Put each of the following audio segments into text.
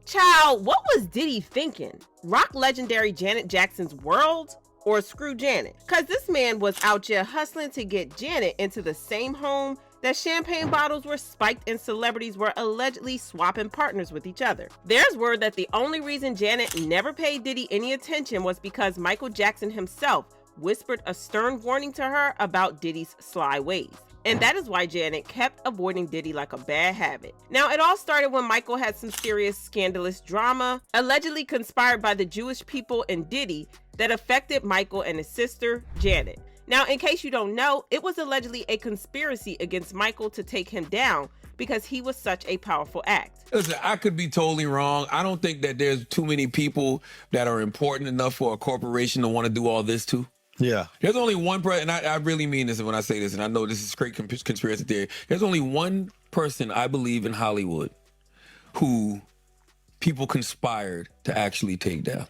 Child, what was Diddy thinking? Rock legendary Janet Jackson's world? Or screw Janet? Cause this man was out here hustling to get Janet into the same home that champagne bottles were spiked and celebrities were allegedly swapping partners with each other. There's word that the only reason Janet never paid Diddy any attention was because Michael Jackson himself whispered a stern warning to her about Diddy's sly ways. And that is why Janet kept avoiding Diddy like a bad habit. Now, it all started when Michael had some serious scandalous drama, allegedly conspired by the Jewish people and Diddy, that affected Michael and his sister, Janet. Now, in case you don't know, it was allegedly a conspiracy against Michael to take him down because he was such a powerful act. Listen, I could be totally wrong. I don't think that there's too many people that are important enough for a corporation to want to do all this to. Yeah. There's only one person, and I really mean this when I say this, and I know this is great conspiracy theory. There's only one person I believe in Hollywood who people conspired to actually take down.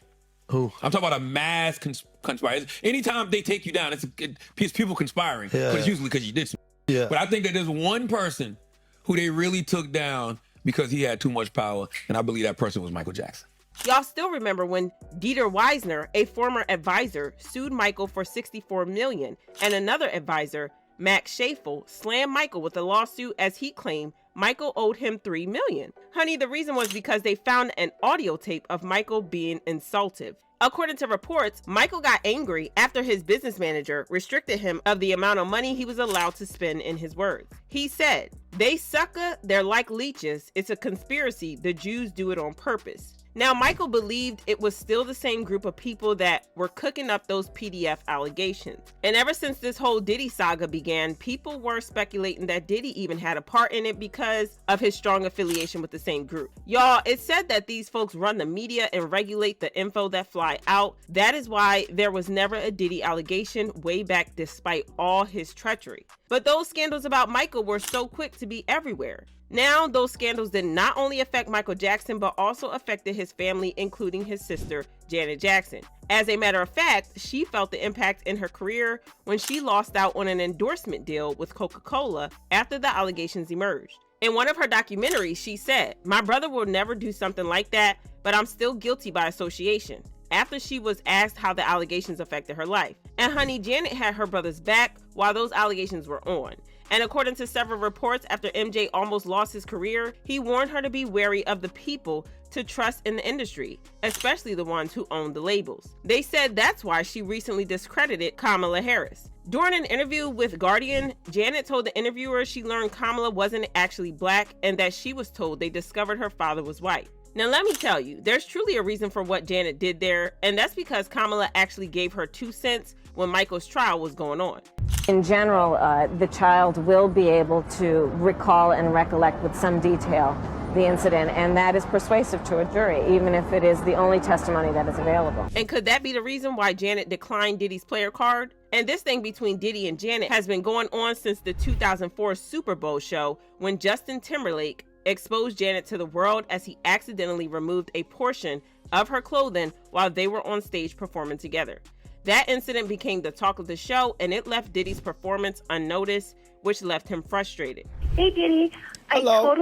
Who? I'm talking about a mass conspiracy. Anytime they take you down, it's people conspiring, but it's usually because you did something. Yeah. But I think that there's one person who they really took down because he had too much power, and I believe that person was Michael Jackson. Y'all still remember when Dieter Weisner, a former advisor, sued Michael for $64 million, and another advisor, Max Schafel, slammed Michael with a lawsuit as he claimed Michael owed him $3 million. Honey, the reason was because they found an audio tape of Michael being insultive. According to reports, Michael got angry after his business manager restricted him of the amount of money he was allowed to spend. In his words, he said, "They sucker, they're like leeches. It's a conspiracy. The Jews do it on purpose." Now, Michael believed it was still the same group of people that were cooking up those PDF allegations. And ever since this whole Diddy saga began, people were speculating that Diddy even had a part in it because of his strong affiliation with the same group. Y'all, it's said that these folks run the media and regulate the info that fly out. That is why there was never a Diddy allegation way back despite all his treachery. But those scandals about Michael were so quick to be everywhere. Now, those scandals did not only affect Michael Jackson, but also affected his family, including his sister, Janet Jackson. As a matter of fact, she felt the impact in her career when she lost out on an endorsement deal with Coca-Cola after the allegations emerged. In one of her documentaries, she said, "My brother will never do something like that, but I'm still guilty by association," after she was asked how the allegations affected her life. And honey, Janet had her brother's back while those allegations were on. And according to several reports, after MJ almost lost his career, he warned her to be wary of the people to trust in the industry, especially the ones who own the labels. They said that's why she recently discredited Kamala Harris. During an interview with Guardian, Janet told the interviewer she learned Kamala wasn't actually black and that she was told they discovered her father was white. Now let me tell you, there's truly a reason for what Janet did there, and that's because Kamala actually gave her 2 cents when Michael's trial was going on. In general, the child will be able to recall and recollect with some detail the incident, and that is persuasive to a jury, even if it is the only testimony that is available. And could that be the reason why Janet declined Diddy's player card? And this thing between Diddy and Janet has been going on since the 2004 Super Bowl show when Justin Timberlake exposed Janet to the world as he accidentally removed a portion of her clothing while they were on stage performing together. That incident became the talk of the show, and it left Diddy's performance unnoticed, which left him frustrated. Hey, Diddy. Hello.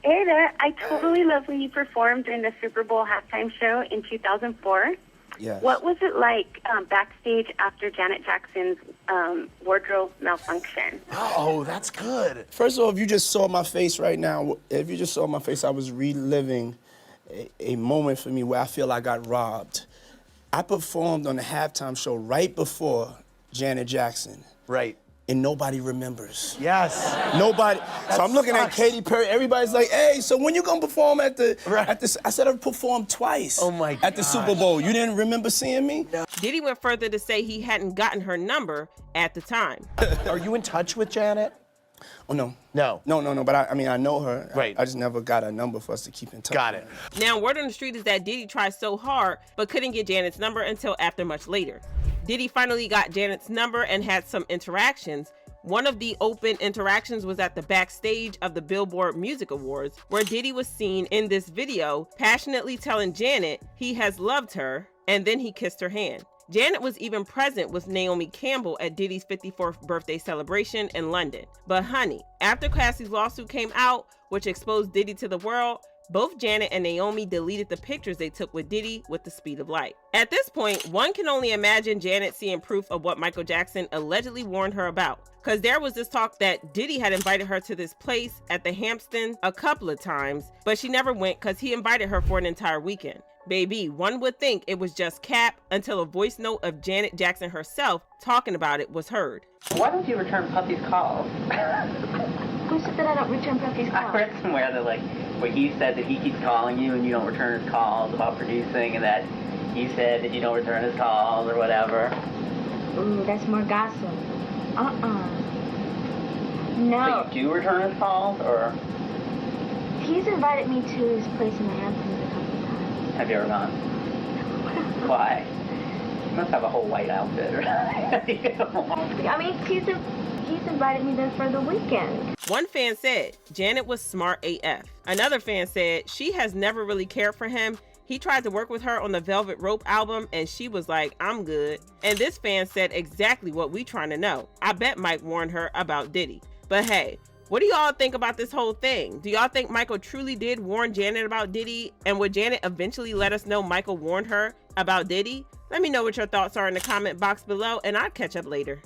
Hey there. I totally love when you performed during the Super Bowl halftime show in 2004. Yes. What was it like backstage after Janet Jackson's wardrobe malfunction? Oh, that's good. First of all, if you just saw my face right now, I was reliving a moment for me where I feel I got robbed. I performed on the halftime show right before Janet Jackson. Right. And nobody remembers. Yes. Nobody. So I'm looking at sucks. Katy Perry. Everybody's like, "Hey, so when you gonna perform at the?" Right. I said I performed twice. Oh my At the Super Bowl. You didn't remember seeing me? No. Diddy went further to say he hadn't gotten her number at the time. Are you in touch with Janet? Oh no. No. No. But I know her. Right. I just never got a number for us to keep in touch. Got it. Now, word on the street is that Diddy tried so hard, but couldn't get Janet's number until after much later. Diddy finally got Janet's number and had some interactions. One of the open interactions was at the backstage of the Billboard Music Awards, where Diddy was seen in this video passionately telling Janet he has loved her, and then he kissed her hand. Janet was even present with Naomi Campbell at Diddy's 54th birthday celebration in London. But honey, after Cassie's lawsuit came out, which exposed Diddy to the world, Both Janet and Naomi deleted the pictures they took with Diddy with the speed of light. At this point, one can only imagine Janet seeing proof of what Michael Jackson allegedly warned her about. Because there was this talk that Diddy had invited her to this place at the Hampton a couple of times, but she never went because he invited her for an entire weekend. Baby, one would think it was just cap until a voice note of Janet Jackson herself talking about it was heard. Why don't you return Puffy's calls? Who said that I don't return Puffy's calls? I read somewhere that where he said that he keeps calling you and you don't return his calls about producing, and that he said that you don't return his calls or whatever. Ooh, that's more gossip. No. So you do return his calls, or? He's invited me to his place in the Hamptons a couple of times. Have you ever gone? Why? You must have a whole white outfit, right? I mean, he's invited me there for the weekend. One fan said Janet was smart AF. Another fan said she has never really cared for him. He tried to work with her on the Velvet Rope album and she was like, I'm good. And this fan said exactly what we trying to know. I bet Mike warned her about Diddy. But hey, what do y'all think about this whole thing? Do y'all think Michael truly did warn Janet about Diddy? And would Janet eventually let us know Michael warned her about Diddy? Let me know what your thoughts are in the comment box below and I'll catch up later.